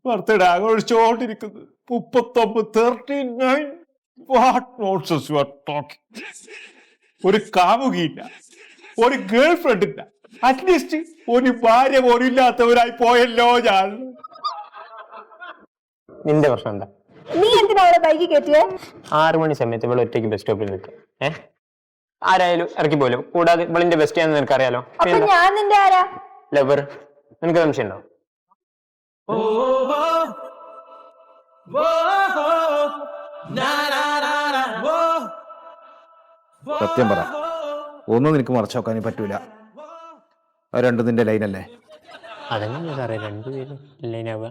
Birthday ആഘോഷിച്ചോണ്ടിരിക്കുന്നത് 39 what nonsense you are talking. ഒരു കാമുകിയില്ല, ഒരു ഗേൾ ഫ്രണ്ട് ഇല്ല, അറ്റ്ലീസ്റ്റ് ഒരു ഭാര്യ പോലും ഇല്ലാത്തവരായി പോയല്ലോ ഞാൻ. നിന്റെ പ്രശ്നം എന്താ? നീ എന്തിനാ അവളെ ബൈക്ക് കയറ്റിയേ? 6 മണി സമയത്ത് ഇവിടെ ഒറ്റയ്ക്ക് ബസ് സ്റ്റോപ്പിൽ നിൽക്കും. ആരായാലും ഇറക്കി പോലും. കൂടാതെ ഇവളിന്റെ ബെസ്റ്റ് ആണെന്ന് നിനക്കറിയാലോ. അപ്പൊ ഞാൻ നിന്റെ ആരാ? ലവർ. നിനക്ക് സംശയം ഉണ്ടോ? സത്യം പറ, ഒന്നും നിനക്ക് മറച്ചു നോക്കാനും പറ്റൂല. രണ്ടും നിന്റെ ലൈനല്ലേ? അതെങ്ങനെ സാറേ രണ്ടുപേരും ലൈനാവുക?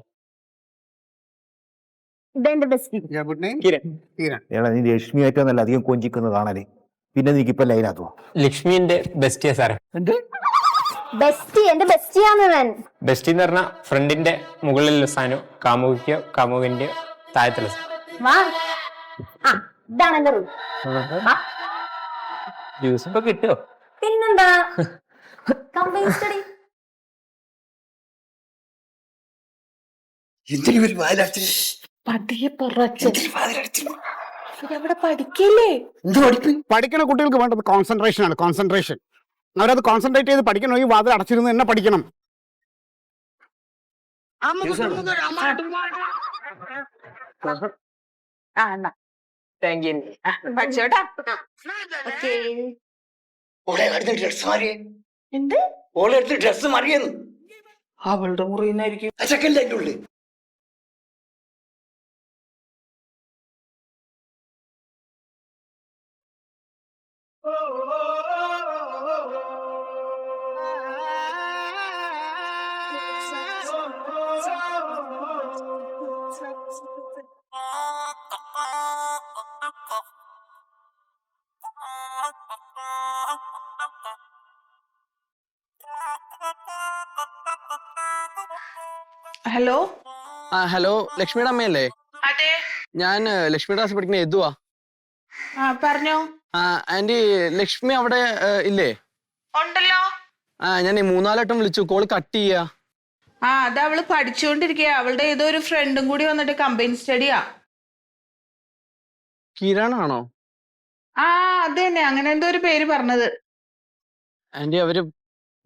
എടാ, നീ ലക്ഷ്മിയായിട്ടൊന്നല്ല അധികം കൊഞ്ചിക്കുന്നത് കാണാല്. പിന്നെ നീക്കിപ്പോ ലൈനാത്തുവോ? ലക്ഷ്മിന്റെ ബെസ്റ്റിയാ സാറേ. ബെസ്റ്റി എന്റെ ബെസ്റ്റിയാന്ന്. ബെസ്റ്റി എന്ന് പറഞ്ഞ ഫ്രണ്ടിന്റെ മുകളിലുള്ള സാധനം കാമുകിക്കോ കാമുകിന്റെ താഴത്തുള്ള ഇതാണ് എന്റെ റൂം. ജ്യൂസ് ഇപ്പൊ കിട്ടുമോ? പിന്നെന്താ കമ്പനി സ്റ്റഡി. പഠിക്കുന്ന കുട്ടികൾക്ക് വേണ്ടത് കോൺസെൻട്രേഷൻ ആണ്. കോൺസെൻട്രേഷൻ. അവരത് കോൺസെൻട്രേറ്റ് ചെയ്ത് പഠിക്കണമെങ്കിൽ വാതിൽ അടച്ചിരുന്ന് തന്നെ പഠിക്കണം. അവളുടെ മുറിന്നായിരിക്കും. ഹലോ. ഹലോ, ലക്ഷ്മിയുടെ അമ്മയല്ലേ? അതെ, ഞാൻ ലക്ഷ്മിയുടെ ക്ലാസ് പഠിക്കുന്ന യദുവാ. പറഞ്ഞോ. ആന്റി, ലക്ഷ്മി അവിടെ ഇല്ലേ? ഉണ്ടല്ലോ. ഞാൻ 3-4 വട്ടം വിളിച്ചു, കോള് കട്ട് ചെയ്യാ. അത് അവള് പഠിച്ചുകൊണ്ടിരിക്കുക. അവളുടെ ഏതോ ഒരു ഫ്രണ്ടും കൂടി വന്നിട്ട് കമ്പൈൻ സ്റ്റഡിയാ. കിരണാണോ? അത് തന്നെ, അങ്ങനെ എന്തോ ഒരു പേര് പറഞ്ഞത്. ആന്റി, അവര്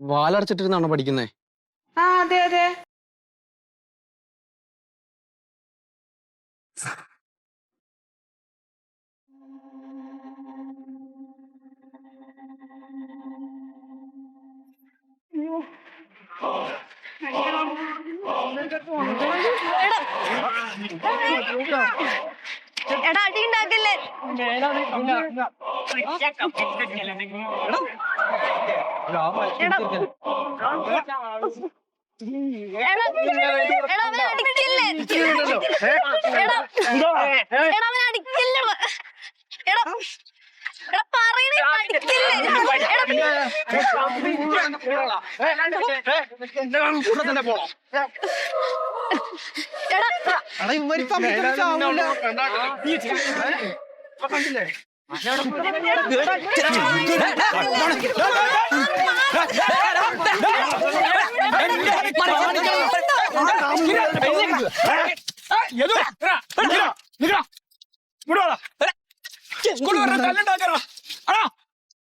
വാലടച്ചിട്ടിരുന്നാണോ പഠിക്കുന്നേ? അതെ അതെ. എടാ, അടി ഉണ്ടാക്കല്ലേ.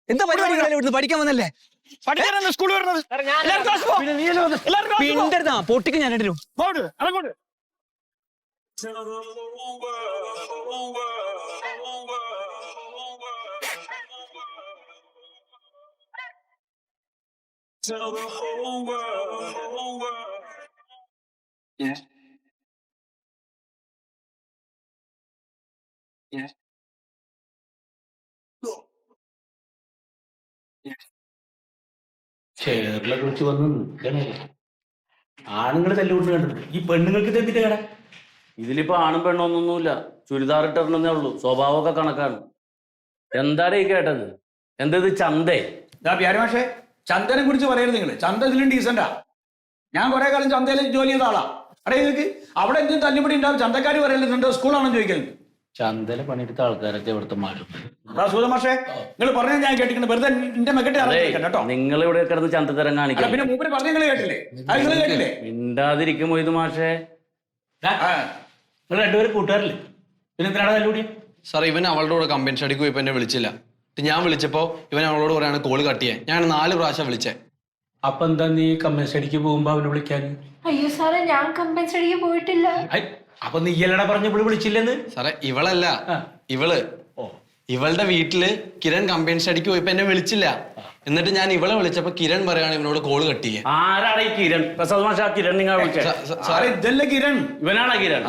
എന്താ പരിപാടി? പഠിക്കാൻ വന്നല്ലേ? സ്കൂൾ പൊട്ടിക്ക് ഞാൻ ഇടും. Tell the whole world. Yeah. Yeah. ചേറിലെ കുറിച്ച് വന്ന് നിൽക്കണേ. ആണുങ്ങൾ തല്ലുകൊണ്ട് കണ്ടിട്ടുണ്ട്. ഈ പെണ്ണുങ്ങൾക്ക് തെറ്റിട്ട് കട. ഇതിലിപ്പോ ആണും പെണ്ണൊന്നൊന്നുമില്ല. ചുരിദാർ ഇട്ടിടണമെന്നേ ഉള്ളൂ. സ്വഭാവമൊക്കെ കണക്കാണ്. എന്താണ് ഈ കേട്ടത്? എന്തത് ചന്തേ? പക്ഷേ ചന്തനെ കുറിച്ച് പറയരുത് നിങ്ങൾ. ചന്ത ഇതിലും ഡീസന്റാ. ഞാൻ കുറെ കാലം ചന്തയിൽ ജോലി ചെയ്ത ആളാ. അവിടെ നിങ്ങൾക്ക് അവിടെ എന്തും തല്ലുപടി ഉണ്ടാവും. ചന്തക്കാർ പറയലുണ്ട് സ്കൂളാണെന്ന് ചോദിക്കലുണ്ട്. ചന്തല പണിയെടുത്ത ആൾക്കാരൊക്കെ ഇവിടുത്തെ മാറും. മാഷേ നിങ്ങൾ പറഞ്ഞ ഞാൻ കേട്ടിട്ടുണ്ട്. വെറുതെ എന്റെ മെക്കെട്ട് കേട്ടോ. നിങ്ങൾ ഇവിടെ കിടന്ന് ചന്തത്തരം കാണിക്കാം. പിന്നെ മൂപ്പര് പറഞ്ഞ നിങ്ങൾ കേട്ടില്ലേ? നിങ്ങൾ കേട്ടില്ലേ? മിണ്ടാതിരിക്കും മൊയ്തു മാഷേ. നിങ്ങൾ രണ്ടുപേരും കൂട്ടുകാരില്ലേ? പിന്നെ എന്തിനാണ് തല്ലുകൂടി? സാർ ഇവൻ അവളുടെ കൂടെ കമ്പനി സ്റ്റഡിക്ക് പോയപ്പോ എന്നെ വിളിച്ചില്ല. ഞാൻ വിളിച്ചപ്പോ ഇവൻ അവളോട് പറയാണ് കോള് കട്ട് ചെയ്യാൻ. ഞാൻ 4 പ്രാവശ്യം വിളിച്ചേ. അപ്പൊ എന്താ നീ കമ്പനി സ്റ്റഡിക്ക് പോകുമ്പോ അവനെ വിളിക്കാൻ? അയ്യോ സാറേ ഞാൻ കമ്പനി സ്റ്റഡിക്ക് പോയിട്ടില്ല. അപ്പൊ നീ എല്ലടാ പറഞ്ഞ ഇവിടെ വിളിച്ചില്ലെന്ന്? സാറേ ഇവളല്ല, ഇവളുടെ വീട്ടില് കിരൺ കമ്പനി സ്റ്റഡിക്ക് പോയപ്പോ എന്നെ വിളിച്ചില്ല. എന്നിട്ട് ഞാൻ ഇവളെ വിളിച്ചപ്പോ കിരൺ പറയാണ് ഇവനോട് കോള് കട്ട് ചെയ്യാൻ. ആരാണ് ഈ കിരൺ? പ്രസാദ് മാഷ കിരൺ നിങ്ങൾ സാറേ ഇതല്ലേ കിരൺ? ഇവനാണ് കിരൺ?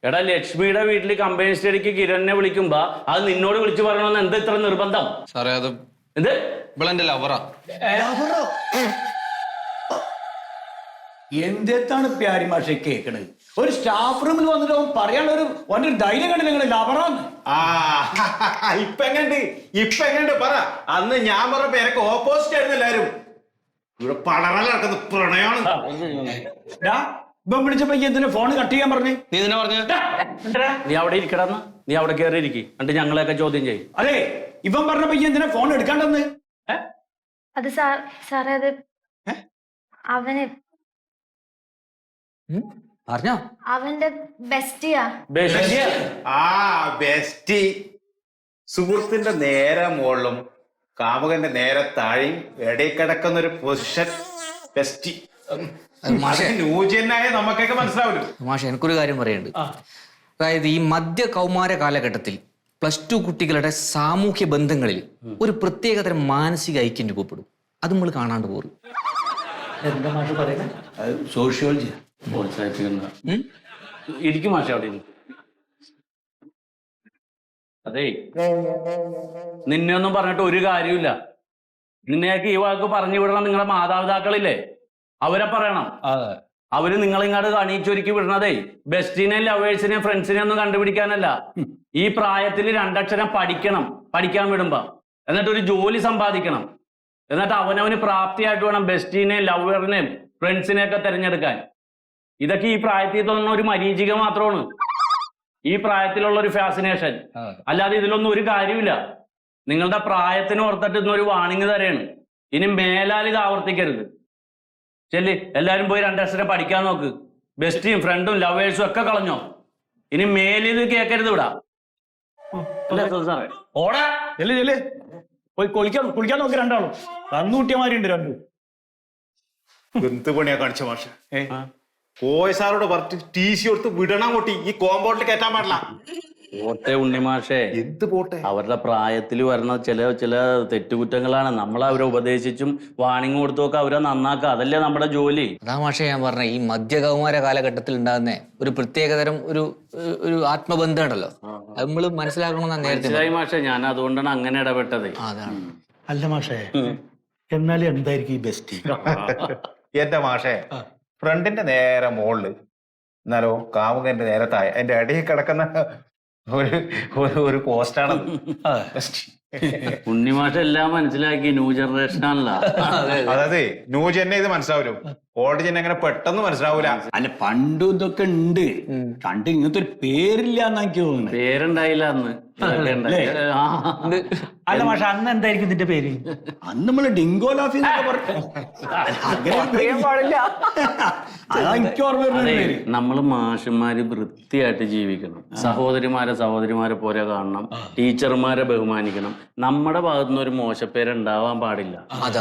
എടാ ലക്ഷ്മിയുടെ വീട്ടിൽ കമ്പനി സ്റ്റഡിക്ക് കിരണിനെ വിളിക്കുമ്പോ അത് നിന്നോട് വിളിച്ചു പറയണമെന്ന് എന്താ ഇത്ര നിർബന്ധം? സാറേ അത് എന്ത്? ഇവളെന്റെ ലവറാ. എന്താണ് പ്യാരി മാഷെ കേക്കണത്? ഒരു സ്റ്റാഫ് റൂമിൽ വന്നിട്ട് അവൻ പറയാനുള്ള ഒരു ധൈര്യം കണ്ടില്ല നിങ്ങൾ ലവറാന്ന്. ഇപ്പൊ എങ്ങണ്ട് പറ. അന്ന് ഞാൻ പറഞ്ഞ പേരൊക്കെ ഓപ്പോസിറ്റ് ആയിരുന്നു എല്ലാരും. ഇവിടെ പടറൽ നടക്കുന്ന പ്രണയാണ്. ഇപ്പം വിളിച്ചപ്പോ എന്തിനാ ഫോൺ കട്ട് ചെയ്യാൻ പറഞ്ഞു? നീ ഇതിനെ പറഞ്ഞു നീ അവിടെ ഇരിക്കടാന്ന്. നീ അവിടെ കയറി ഇരിക്കും എന്നിട്ട് ഞങ്ങളെയൊക്കെ ചോദ്യം ചെയ്യും. അതെ ഇവൻ പറഞ്ഞപ്പോ എന്തിനാ ഫോൺ എടുക്കാണ്ടെന്ന്? അത് സാറേ അത് അവന് പറഞ്ഞോ അവന്റെ ബെസ്റ്റിയാ. ബെസ്റ്റി സുഹൃത്തിന്റെ നേരെ മുകളിലും കാമുകന്റെ നേരെ താഴെയും ഇടയിൽ കിടക്കുന്ന ഒരു പൊസിഷൻ ബെസ്റ്റി. ന്യൂജനായ നമുക്കൊക്കെ മനസ്സിലാവില്ല. മാഷെ എനിക്കൊരു കാര്യം പറയുന്നുണ്ട്. അതായത് ഈ മധ്യ കൗമാര കാലഘട്ടത്തിൽ +2 കുട്ടികളുടെ സാമൂഹ്യ ബന്ധങ്ങളിൽ ഒരു പ്രത്യേകതരം മാനസിക ഐക്യം രൂപപ്പെടും. അത് നമ്മൾ കാണാണ്ട് പോരും. എന്താ മാഷ് പറയുന്നത്? സോഷ്യോളജി ഇരിക്കും മാഷ അവിടെ. അതേ നിന്നെ ഒന്നും പറഞ്ഞിട്ട് ഒരു കാര്യമില്ല. നിന്നെയൊക്കെ ഈ വാക്ക് പറഞ്ഞു വിടണം നിങ്ങളുടെ മാതാപിതാക്കളില്ലേ, അവരെ പറയണം. അവര് നിങ്ങളിങ്ങാട് കണീച്ചൊരുക്കി വിടണതേ ബെസ്റ്റിനെയും ലവേഴ്സിനെയും ഫ്രണ്ട്സിനെയും ഒന്നും കണ്ടുപിടിക്കാനല്ല. ഈ പ്രായത്തിൽ 2 അക്ഷരം പഠിക്കാൻ വിടുമ്പോ, എന്നിട്ട് ഒരു ജോലി സമ്പാദിക്കണം. എന്നിട്ട് അവനവന് പ്രാപ്തിയായിട്ട് വേണം ബെസ്റ്റിനെയും ലവറിനെയും ഫ്രണ്ട്സിനെയൊക്കെ തിരഞ്ഞെടുക്കാൻ. ഇതൊക്കെ ഈ പ്രായത്തിൽ തോന്നുന്ന ഒരു മരീചിക മാത്രമാണ്. ഈ പ്രായത്തിലുള്ള ഒരു ഫാസിനേഷൻ. അല്ലാതെ ഇതിലൊന്നും ഒരു കാര്യമില്ല. നിങ്ങളുടെ പ്രായത്തിന് ഓർത്തിട്ട് ഇന്നൊരു വാണിംഗ് തരെയാണ്. ഇനി മേലാൽ ഇത് ആവർത്തിക്കരുത്. ചെല്ലി എല്ലാരും പോയി 2 അക്ഷരം പഠിക്കാൻ നോക്ക്. ബെസ്റ്റിയും ഫ്രണ്ടും ലവേഴ്സും ഒക്കെ കളഞ്ഞോ. ഇനി മേലിത് കേൾക്കരുത് ഇവിടെ. സാറേ ഓടാ ചെല്ലേ പോയി കുളിക്കാൻ നോക്കി രണ്ടാളും. കന്നുകൂട്ടിയമാരുണ്ട് രണ്ടും. എന്ത് പണിയാ കാണിച്ച മാഷ്? കോയ സാറോട് പറഞ്ഞിട്ട് TC കൊടുത്ത് വിടണം. കൂട്ടി ഈ കോമ്പൗണ്ടിൽ കയറ്റാൻ പാടില്ല. പോട്ടെ ഉണ്ണിമാഷേ, എന്ത് പോട്ടെ? അവരുടെ പ്രായത്തിൽ വരുന്ന ചില തെറ്റുകുറ്റങ്ങളാണ്. നമ്മൾ അവരെ ഉപദേശിച്ചും വാണിംഗ് കൊടുത്തുമൊക്കെ അവരെ നന്നാക്കുക. അതല്ലേ നമ്മുടെ ജോലി. അതാ മാഷെ ഞാൻ പറഞ്ഞ ഈ മധ്യ കൗമാര കാലഘട്ടത്തിൽ ഉണ്ടാകുന്ന ഒരു പ്രത്യേകതരം ഒരു ആത്മബന്ധം ഉണ്ടല്ലോ, അത് നമ്മൾ മനസ്സിലാക്കണമെന്ന് നേരത്തെ മനസ്സിലായി മാഷേ. ഞാൻ അതുകൊണ്ടാണ് അങ്ങനെ ഇടപെട്ടത്. അതാണ്. അല്ല മാഷേ, എന്നാലും എന്തായിരിക്കും ഈ ബെസ്റ്റ്? എന്റെ മാഷേ, ഫ്രണ്ടിന്റെ നേരെ മുകളില് എന്നാലോ കാമുകന്റെ നേരെ താഴെ അതിന്റെ ഇടയിൽ കിടക്കുന്ന ഒരു പോസ്റ്റാണ് ബെസ്റ്റ്. ഉണ്ണിമാഷ എല്ലാം മനസ്സിലാക്കി. ന്യൂ ജനറേഷൻ ആണല്ലോ. അതായത് ന്യൂ ജെന്നെ ഇത് മനസ്സിലാവൂലോ, ഓൾഡ് ജെന്നെ അങ്ങനെ പെട്ടെന്ന് മനസ്സിലാവൂല. അല്ല പണ്ടും ഇതൊക്കെ ഉണ്ട്. പണ്ട് ഇങ്ങനത്തെ ഒരു പേരില്ല എന്നാ എനിക്ക് തോന്നുന്നു. പേരുണ്ടായില്ല അന്ന്. അല്ല മാഷ അന്ന് എന്തായിരിക്കും ഇതിന്റെ പേര്? അന്ന് നമ്മള് ഡിങ്കോലാഫി പാടില്ല. അതാ എനിക്ക് ഓർമ്മ വരുന്ന പേര്. നമ്മള് മാഷന്മാര് വൃത്തിയായിട്ട് ജീവിക്കണം. സഹോദരിമാരെ പോലെ കാണണം. ടീച്ചർമാരെ ബഹുമാനിക്കണം. നമ്മുടെ ഭാഗത്തുനിന്ന് ഒരു മോശപ്പേരുണ്ടാവാൻ പാടില്ല.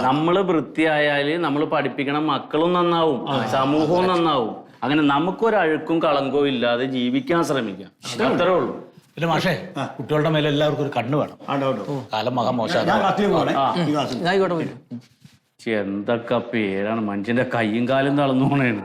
നമ്മള് വൃത്തിയായാല് നമ്മൾ പഠിപ്പിക്കണം. മക്കളും നന്നാവും, സമൂഹവും നന്നാവും. അങ്ങനെ നമുക്കൊരഴുക്കും കളങ്കവും ഇല്ലാതെ ജീവിക്കാൻ ശ്രമിക്കാം. അത്രേ ഉള്ളൂ. പിന്നെ മാഷേ, കുട്ടികളുടെ മേലെ എല്ലാവർക്കും ഒരു കണ്ണ് വേണം. കാലം മഹാ മോശം. എന്തൊക്കെ പേരാണ്. മനുഷ്യന്റെ കയ്യും കാലും തളർന്നു പോണേണ്.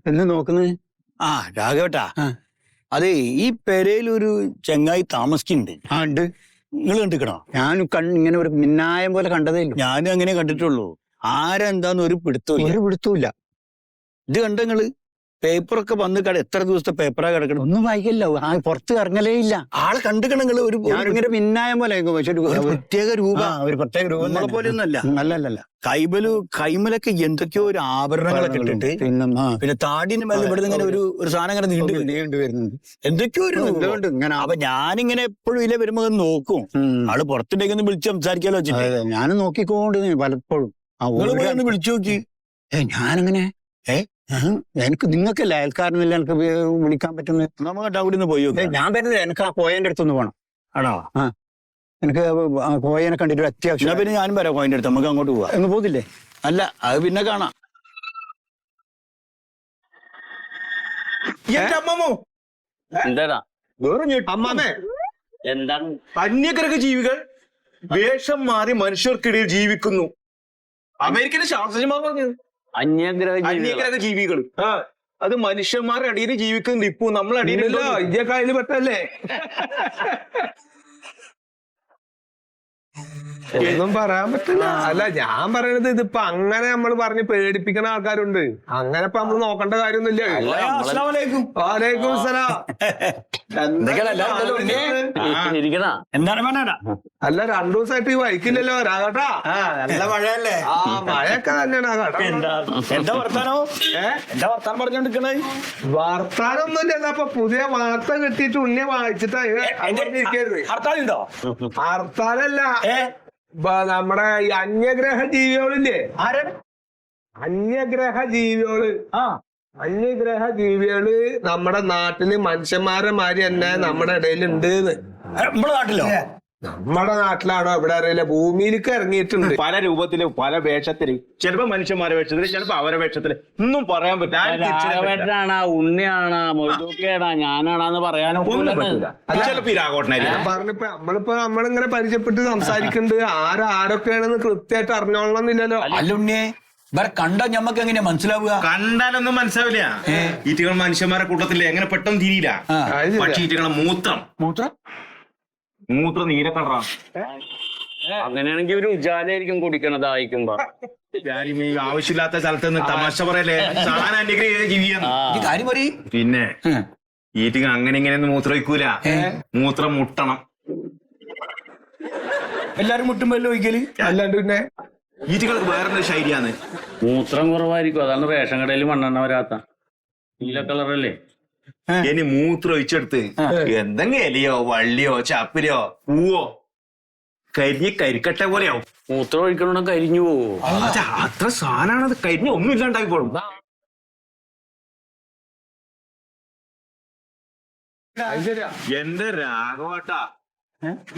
എന്ന് നോക്കുന്നത്? ആ രാഘവട്ടാ, അതെ ഈ പെരയിൽ ഒരു ചെങ്ങായി താമസിക്കുന്നുണ്ട്. ആ ഉണ്ട്. നിങ്ങൾ കണ്ടിക്കണോ? ഞാൻ ഇങ്ങനെ ഒരു മിന്നായം പോലെ കണ്ടതേ ഇല്ല. ഞാനും അങ്ങനെ കണ്ടിട്ടുള്ളൂ. ആരെന്താന്ന് ഒരു പിടുത്തമില്ല. ഇത് കണ്ട നിങ്ങള്? പേപ്പറൊക്കെ വന്ന് എത്ര ദിവസത്തെ പേപ്പറാ കിടക്കണം? ഒന്നും വായിക്കല്ലോ, പുറത്ത് ഇറങ്ങലേ ഇല്ല. ആളെ കണ്ടിക്കണ നിങ്ങള്? ഇങ്ങനെ മിന്നായം പോലെ പ്രത്യേക രൂപ നമ്മളെ പോലെ ഒന്നല്ല. അല്ലല്ല, കൈമലൊക്കെ എന്തൊക്കെയോ ഒരു ആഭരണങ്ങളൊക്കെ ഇട്ടിട്ട് പിന്നെ താടിന്റെ മേലെ ഇവിടെ ഇങ്ങനെ ഒരു സാധനം ഇങ്ങനെ നീണ്ടു വരുന്നുണ്ട്. എന്തൊക്കെയോ ഒരു ഇങ്ങനെ. അപ്പൊ ഞാനിങ്ങനെ എപ്പോഴും ഇതിലെ വരുമ്പോ നോക്കും. ആള് പുറത്തുണ്ടെങ്കിൽ വിളിച്ച് സംസാരിക്കാലോ വെച്ചിട്ട് ഞാനും നോക്കിക്കൊണ്ട് പലപ്പോഴും വിളിച്ചു നോക്കി. ഞാനങ്ങനെ എനിക്ക് നിങ്ങൾക്കല്ല അയൽക്കാരനല്ല എനിക്ക് വിളിക്കാൻ പറ്റുന്നത്. നമുക്ക് അവിടെ നിന്ന് പോയി. ഞാൻ വരുന്നത് എനിക്ക് ആ കോയന്റെ അടുത്തൊന്ന് പോകണം. ആണോ? ആ, എനിക്ക് കോയനെ കണ്ടിട്ട് അത്യാവശ്യം. പിന്നെ ഞാനും വരാം കോയന്റെ അടുത്ത്. നമുക്ക് അങ്ങോട്ട് പോവാം. എന്ന് പോകുന്നില്ലേ? അല്ല, അത് പിന്നെ കാണാം. എന്താടാ അമ്മാമേ, എന്താണ്? അന്യഗ്രഹ ജീവികൾ വേഷം മാറി മനുഷ്യർക്കിടയിൽ ജീവിക്കുന്നു. അമേരിക്കയിലെ ശാസ്ത്രജ്ഞന്മാർ പറഞ്ഞത് അന്യഗ്രഹ ജീവികൾ അത് മനുഷ്യന്മാരുടെ അടിയിൽ ജീവിക്കുന്നുണ്ട്. ഇപ്പൊ നമ്മളെ അടിയിലല്ലോ. ഇന്ത്യക്കാരിൽ പെട്ടല്ലേ? ഒന്നും പറയാൻ പറ്റില്ല. അല്ല, ഞാൻ പറയണത് ഇതിപ്പോ അങ്ങനെ നമ്മൾ പറഞ്ഞ് പേടിപ്പിക്കുന്ന ആൾക്കാരുണ്ട്. അങ്ങനെ ഇപ്പൊ നമ്മൾ നോക്കേണ്ട കാര്യമൊന്നുമില്ല. വാലേക്കും സലാം. അല്ല, 2 ദിവസമായിട്ട് ഈ വൈക്കില്ലല്ലോ രാഘട്ടാ. നല്ല മഴയല്ലേ? ആ, മഴയൊക്കെ തന്നെയാണ്. എന്താ വർത്താനോ? എന്താ വർത്താനം പറഞ്ഞോണ്ടിരിക്കണേ? വർത്താനൊന്നുമില്ല. അപ്പൊ പുതിയ വാർത്ത കിട്ടിയിട്ട് ഉണ്ണിയെ വായിച്ചിട്ടാ ഹർത്താലുണ്ടോ? ഹർത്താലല്ല, നമ്മുടെ ഈ അന്യഗ്രഹ ജീവികളില്ലേ? ആരാണ് അന്യഗ്രഹ ജീവികള്? അന്യഗ്രഹ ജീവികള് നമ്മുടെ നാട്ടില് മനുഷ്യന്മാരെ മാതിരി തന്നെ നമ്മുടെ ഇടയിലുണ്ട്. നമ്മുടെ നാട്ടിലോ? നമ്മുടെ നാട്ടിലാണോ ഇവിടെ അറിയില്ല, ഭൂമിയിലേക്ക് ഇറങ്ങിയിട്ടുണ്ട്. പല രൂപത്തില്, പല വേഷത്തില്. ചിലപ്പോ മനുഷ്യന്മാരുടെ വേഷത്തില്, ചിലപ്പോ അവരുടെ വേഷത്തില്. ഒന്നും പറയാൻ പറ്റില്ല. ഉണ്ണിയാണാ, മൊയ്തൂക്കേടാ, ഞാനാണെന്ന് പറയാനോ പറഞ്ഞപ്പോ നമ്മളിങ്ങനെ പരിചയപ്പെട്ട് സംസാരിക്കുന്നുണ്ട്. ആരൊക്കെയാണെന്ന് കൃത്യമായിട്ട് അറിഞ്ഞോളണമെന്നില്ലല്ലോ. അല്ല ഉണ്ണിയെ, ഇവരെ കണ്ടാ ഞമ്മക്ക് എങ്ങനെയാ മനസ്സിലാവുക? കണ്ടാലൊന്നും മനസ്സിലാവില്ല. ഈറ്റകൾ മനുഷ്യന്മാരുടെ കൂട്ടത്തില് എങ്ങനെ പെട്ടെന്ന് തിരിയില്ല. പക്ഷെ ഈറ്റകളെ മൂത്രം നീല കളറാ. അങ്ങനെയാണെങ്കിൽ ഒരു ഉജാലായിരിക്കും കുടിക്കണത് ആയിക്കുമ്പോ. ആവശ്യമില്ലാത്ത സ്ഥലത്ത് നിന്ന് തമാശ പറയല്ലേ. കാര്യം പറയും. പിന്നെ ഈറ്റികൾ അങ്ങനെ ഇങ്ങനെ മൂത്രം ഒഴിക്കൂല. മൂത്രം മുട്ടണം. എല്ലാരും മുട്ടുമ്പല്ലോ ഒഴിക്കല്. അല്ലാണ്ട് പിന്നെ ഈറ്റികൾക്ക് വേറൊരു ശൈലിയാണ്. മൂത്രം കുറവായിരിക്കും, അതാണ് റേഷൻ കടയിൽ മണ്ണെണ്ണ വരാത്ത. നീല കളറല്ലേ? ഇനി മൂത്രം ഒഴിച്ചെടുത്ത് എന്തെങ്കിലും എലിയോ വള്ളിയോ ചപ്പിലോ പൂവോ കരിക്കട്ട പോലെയാവും. മൂത്രം ഒഴിക്കണോ കരിഞ്ഞു പോവോ? അത്ര സാധനമാണത്. കരിഞ്ഞ ഒന്നും ഇല്ലാണ്ടായിപ്പോഴും. എന്റെ രാഘവട്ടാ,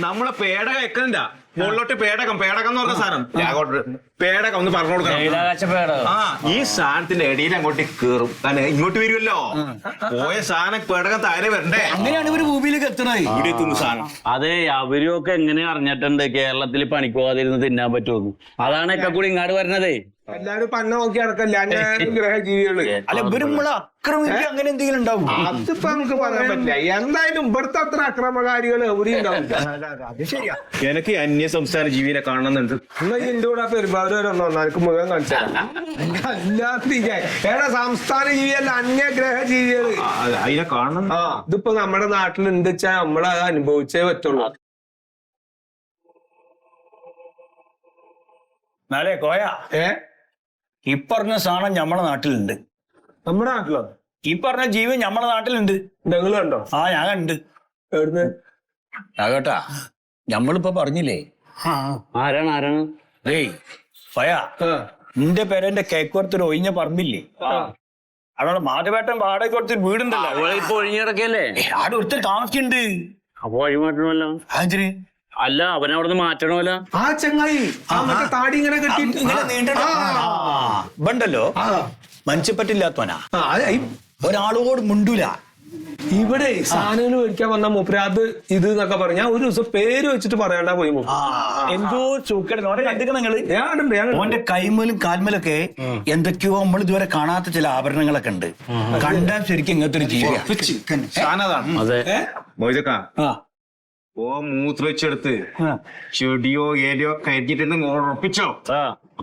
നമ്മളെ പേടകം വെക്കണ്ട. മുകളിലോട്ട് പേടകം എന്ന് പറഞ്ഞ സാധനം. രാഘവട്ട് പേടകം ഒന്ന് പറഞ്ഞു കൊടുക്കണം. ഈ സാധനത്തിന്റെ ഇടയിൽ അങ്ങോട്ട് കേറും. കാരണം ഇങ്ങോട്ട് വരുമല്ലോ. പോയ സാധനം പേടകം താഴെ വരണ്ടേ? അങ്ങനെയാണ് ഇവര് ഭൂമിയിലേക്ക് എത്തണേ. ഇവിടെ എത്തുന്ന സാധനം. അതെ, അവരൊക്കെ എങ്ങനെ അറിഞ്ഞിട്ടുണ്ട് കേരളത്തിൽ പണിക്ക് പോകാതിരുന്ന് തിന്നാൻ പറ്റുമെന്ന്. അതാണ് ഒക്കെ കൂടി ഇങ്ങോട്ട് വരണതേ. എല്ലാരും പന്ന നോക്കി നടക്കല്ലേ അന്യഗ്രഹ ജീവികള്. അല്ല, ഇവരും ആക്രമിക്കുക അങ്ങനെ എന്തെങ്കിലും ഉണ്ടാവും? അതിപ്പോ നമുക്ക് പറയാൻ പറ്റില്ല. എന്തായാലും ഇവിടുത്തെ അത്ര അക്രമകാരികൾ എവിടെയും ഉണ്ടാവില്ല. അത് ശരിയാ. എനിക്ക് അന്യ സംസ്ഥാന ജീവിനെ കാണുന്നുണ്ട്. എന്നാ എന്റെ കൂടെ പെരുമാറുവരെന്നോ എനിക്ക് മുഴുവൻ കാണിച്ചാ സംസ്ഥാന ജീവിയല്ല, അന്യഗ്രഹ ജീവികള്. അതിനെ കാണണം. ഇതിപ്പോ നമ്മുടെ നാട്ടിലുണ്ട് വെച്ചാ നമ്മളത് അനുഭവിച്ചേ പറ്റുള്ളൂ. നാളെ കോയ ഈ പറഞ്ഞ സാധനം നമ്മളെ നാട്ടിലുണ്ട്. നമ്മുടെ നാട്ടിലോ? ഈ പറഞ്ഞ ജീവൻ നമ്മളെ നാട്ടിലുണ്ട്. നിങ്ങൾ കണ്ടോ? ആ, ഞാൻ കണ്ട്. എവിടുന്ന്? കേട്ടാ, ഞമ്മളിപ്പോ പറഞ്ഞില്ലേ? ആരാണ്? ഏയ് ഫയ, നിന്റെ പേരെന്റെ കേക്കുറത്തൊരു ഒഴിഞ്ഞ പറമ്പില്ലേ? അവിടെ മാധവേട്ടൻ വാടക കൊടുത്തൊരു വീടുണ്ടല്ലോ. ഇപ്പൊ ഒഴിഞ്ഞു കിടക്കല്ലേ? അവിടെ ഒരുത്തർ താമസിക്കുന്നുണ്ട്. അപ്പൊ വഴി മാറ്റണമല്ലോ. അതിന് അല്ല, അവനവിടുന്ന് മാറ്റണമല്ലോ. ആ ചങ്ങായി താടി ഇങ്ങനെ കെട്ടിട്ട് ഇങ്ങനെ നീണ്ടല്ലോ. മനുഷ്യപ്പറ്റില്ലാത്തവനാ. ഒരാളോട് മുണ്ടൂല. ഇവിടെ സാധനങ്ങൾ മേടിക്കാൻ വന്ന മൂപ്പര് അത് ഇത് എന്നൊക്കെ പറഞ്ഞു. ഞാൻ ഒരു ദിവസം പേര് വെച്ചിട്ട് പറയാണ്ടാ പോയി എന്തോ നിങ്ങള് ഞാൻ ഓന്റെ കൈമലും കാൽമലൊക്കെ എന്തൊക്കെയോ നമ്മൾ ഇതുവരെ കാണാത്ത ചില ആഭരണങ്ങളൊക്കെ ഉണ്ട്. കണ്ടാൽ ശരിക്കും ഇങ്ങനത്തെ ഒരു ജീവിയാണ്. അതെ മൊയ്തക്കാ ഓ മൂത്രവെച്ചെടുത്ത് ചെടിയോ ഏരിയോ കരിഞ്ഞിട്ട് ഉറപ്പിച്ചോ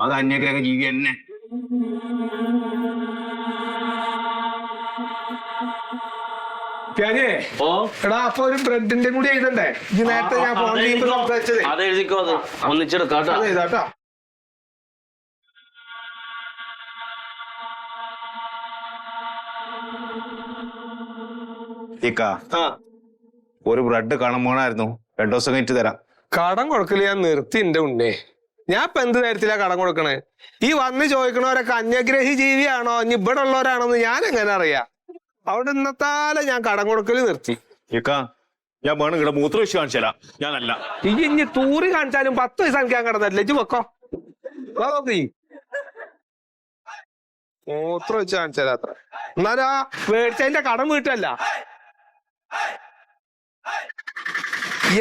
അത് അന്യഗ്രഹ ജീവി തന്നെ. എടാ അപ്പൊ ഒരു ബ്രെഡിന്റെ കൂടി എഴുതണ്ടേ? ഇത് നേരത്തെ ഞാൻ ഫോൺ ചെയ്യുമ്പോ സംസാരിച്ചത് അത് എഴുതിക്കോ, അത് ഒന്നിച്ചെടുക്കാട്ടോ. എഴുതാട്ടോ. ഒരു ബ്രെഡ് കണം പോണായിരുന്നു, 2 ദിവസം കഴിഞ്ഞിട്ട് തരാം. കടം കൊടുക്കല് ഞാൻ നിർത്തി എന്റെ ഉണ്ണേ. ഞാൻ ഇപ്പൊ എന്ത് നേരത്തിലാ കടം കൊടുക്കണേ? ഈ വന്ന് ചോദിക്കണവരൊക്കെ അന്യഗ്രഹി ജീവിയാണോ ഇനി ഇവിടെ ഉള്ളവരാണോന്ന് ഞാൻ എങ്ങനെ അറിയാം? അവിടെ ഇന്നത്താലെ ഞാൻ കടം കൊടുക്കല് നിർത്തി. ഞാൻ വേണം ഇവിടെ മൂത്ര വിഷയം കാണിച്ചാ ഞാനല്ല. ഇനി തൂറി കാണിച്ചാലും 10 പൈസ എനിക്ക് ഞാൻ കിടന്നല്ല. ഇജ്ജ് വെക്കോ നോക്കി മൂത്ര വെച്ച് കാണിച്ചാൽ അത്ര. എന്നാലാ മേടിച്ചതിന്റെ കടം വീട്ടല്ല.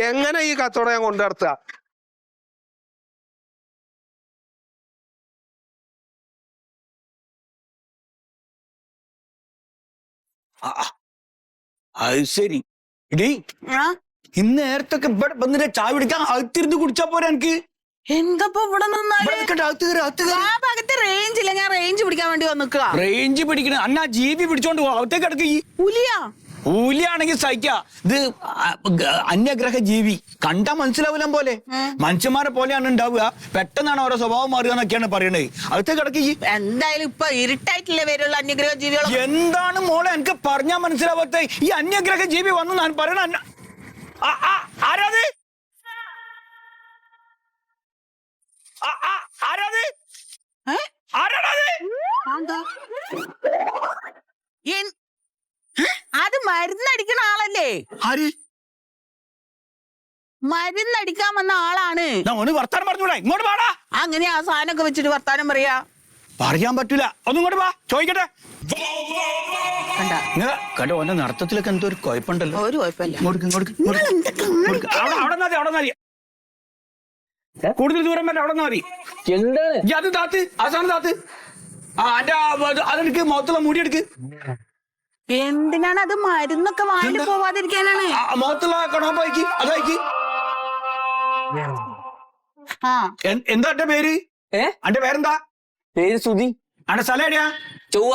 എങ്ങനെ ഈ കച്ചവടം ഞാൻ കൊണ്ടു നടത്തുക? അത് ശരി. ഇടി ഇന്ന് നേരത്തൊക്കെ ഇവിടെ വന്നിട്ട് ചായ കുടിക്കാൻ അകത്തിരുന്ന് കുടിച്ചാ പോരാ എനിക്ക്? എന്തപ്പോ ഇവിടെ റേഞ്ച് ഇല്ല, ഞാൻ റേഞ്ച് പിടിക്കാൻ വേണ്ടി വന്നിക്കുക. റേഞ്ച് പിടിക്കണ അന്നാ ജീവി പിടിച്ചോണ്ട് പോവാ അകത്തേക്ക് കിടക്ക്. ഈ പുലിയാ? കൂലിയാണെങ്കിൽ സഹിക്ക. ഇത് അന്യഗ്രഹ ജീവി കണ്ടാ മനസ്സിലാവില്ല പോലെ. മനുഷ്യന്മാരെ പോലെയാണ് ഉണ്ടാവുക, പെട്ടെന്നാണ് ഓരോ സ്വഭാവം മാറുക എന്നൊക്കെയാണ് പറയണത്. അകത്തേക്ക് കിടക്ക്. എന്തായാലും ഇപ്പൊ ഇരുട്ടായിട്ടില്ലേ വരുള്ള അന്യഗ്രഹ ജീവികൾ. എന്താണ് മോളെ എനിക്ക് പറഞ്ഞാ മനസ്സിലാവാത്ത ഈ അന്യഗ്രഹ ജീവി വന്നു ഞാൻ പറയണ? ആരാത്? ആരാത്? ആരാണത്? അത് മരുന്നടിക്കണ ആളല്ലേ? ആര്? മരുന്നടിക്കാൻ വന്ന ആളാണ്. വർത്താനം പറഞ്ഞൂടാ, ഇങ്ങോട്ട് പാടാ. അങ്ങനെ ആ സാധനമൊക്കെ വെച്ചിട്ട് വർത്താനം പറയാ? പറയാൻ പറ്റൂല. ഒന്നും ഇങ്ങോട്ട് വാ, ചോദിക്കട്ടെ. കണ്ടോ ഓന്റെ നടത്തത്തിലൊക്കെ എന്തോ ഒരു കുഴപ്പമുണ്ടല്ലോ. ഒരു കുഴപ്പമില്ല. കൂടുതൽ ദൂരം വരെ അവിടെ മതി. അത് താത്ത്, അവസാനം താത്ത്. അതെടുക്ക്, മുഖത്തുള്ള മൂടി എടുക്ക്. എന്തിനാണ് അത്? മരുന്നൊക്കെ വായിൽ പോവാതിരിക്കാനാണ്. മുഖത്തുള്ള കണോപ്പയക്ക് അതയക്ക്. എന്താ എന്റെ പേര്? എന്റെ പേരെന്താ? പേര് സുധി. അന്റെ സ്ഥലം എവിടെയാ? ചൊവ്വ.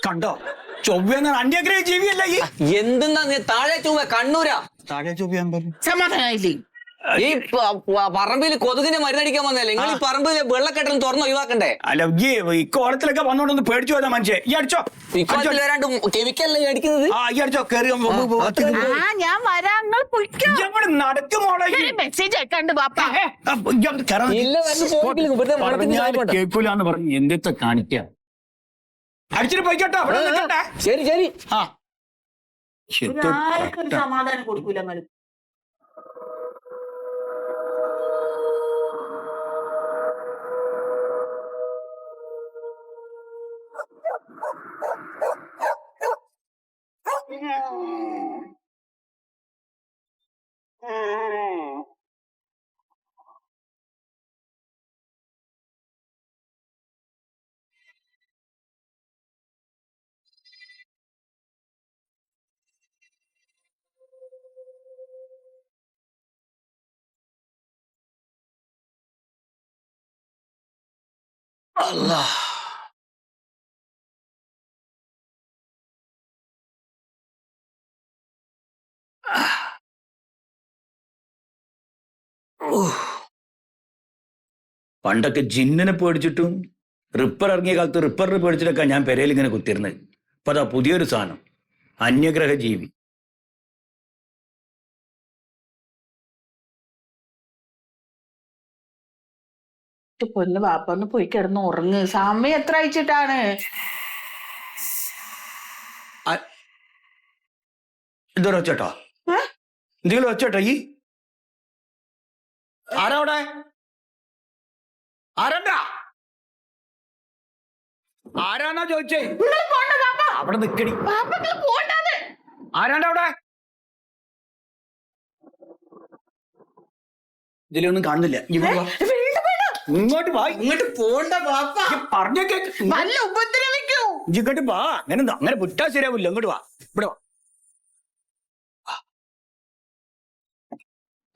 കണ്ടോ, ചൊവ്വ അന്യഗ്രഹ ജീവിയല്ല ഈ. എന്തെന്നാ താഴെ ചൊവ്വ? കണ്ണൂരാ. താഴെ ചൊവ്വ സമാധാനായില്ലേ? ഈ പറമ്പിൽ കൊതുകിനെ മരുന്നടിക്കാൻ വന്നല്ലേ നിങ്ങൾ? ഈ പറമ്പിൽ വെള്ളക്കെട്ടൽ തുറന്ന് ഒഴിവാക്കണ്ടേ? അല്ല ഈ കോളത്തിലൊക്കെ വന്നോണ്ടൊന്ന് പേടിച്ചു പോയതാ മനുഷ്യൻ. ഈ അടിച്ചോ, വരാണ്ട് കെമിക്കലല്ലേ അടിക്കുന്നത്? ഈ അടിച്ചോ. കയറി ഞാൻ വരാം, നടക്കുമോളെ. മെസ്സേജ് അയക്കാണ്ട് പാപ്പ. കേൾക്കൂലെന്ന് പറഞ്ഞു എന്തൊക്കെ കാണിക്ക. അടിച്ചിട്ട് പോയിക്കോട്ടോ. ശരി ശരി. സമാധാനം കൊടുക്കൂല. Allah. പണ്ടൊക്കെ ജിന്നിനെ പേടിച്ചിട്ടും റിപ്പർ ഇറങ്ങിയ കാലത്ത് റിപ്പറിനെ പേടിച്ചിട്ടൊക്കെ ഞാൻ പെരയിൽ ഇങ്ങനെ കുത്തിരുന്നത്. ഇപ്പൊ അതാ പുതിയൊരു സാധനം, അന്യഗ്രഹ ജീവി. പൊന്ന് പാപ്പ ഒന്ന് പോയി കിടന്ന് ഉറങ്ങ്. സമയം എത്ര അയച്ചിട്ടാണ്? എന്തോ ഒച്ചട്ടോ, എന്തെങ്കിലും ഒച്ചട്ടോ. ഈ ആരാവിടെ? ആരണ്ടാ? ആരാന്നാ ചോദിച്ചേ? അവിടെ നിക്കടി. ആരാണ്ട് അവിടെ? ഇതിലൊന്നും കാണുന്നില്ല. ഇങ്ങോട്ട് വാ. ഇങ്ങോട്ട് പോണ്ട പാപ്പ. പറഞ്ഞ നല്ല ഉപദ്രവിക്കൂ. ഇങ്ങോട്ട് വാ. അങ്ങനെ വിട്ടാ ശരിയാവില്ല. ഇങ്ങോട്ട് വാ. ഇവിടെ വാ.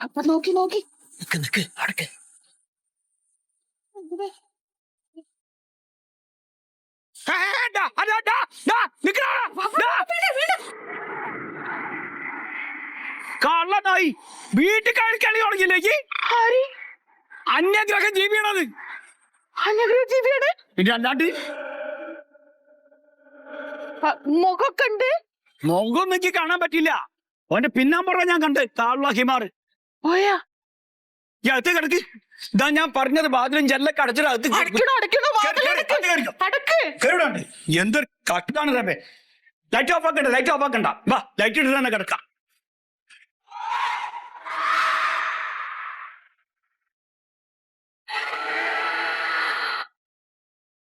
അപ്പൊ നോക്കി നിക്ക് അടക്ക്. കള്ളനായി വീട്ടിൽ കളി തുടങ്ങിയില്ലേക്ക്. അന്യഗ്രഹ ജീവിയാണത്. അന്യഗ്രഹ ജീവിയാണ്. പിന്നെ അല്ലാണ്ട് മുഖമൊക്കെ ഉണ്ട്. മുഖം എനിക്ക് കാണാൻ പറ്റില്ല. ഓന്റെ പിന്നാമ്പുറം ഞാൻ കണ്ട്. കാള്ള ഹിമാറ് പോയാ ഈ അകത്ത് കിടക്ക്. ഇതാ ഞാൻ പറഞ്ഞത്, വാതിലും ജനലൊക്കെ അടച്ചിട്ട് എന്തൊരു കട്ടാണ് റബ്ബേ. ലൈറ്റ് ഓഫ് ആക്കണ്ട. വാ, ലൈറ്റ് ഇട്ട് തന്നെ കിടക്കാം.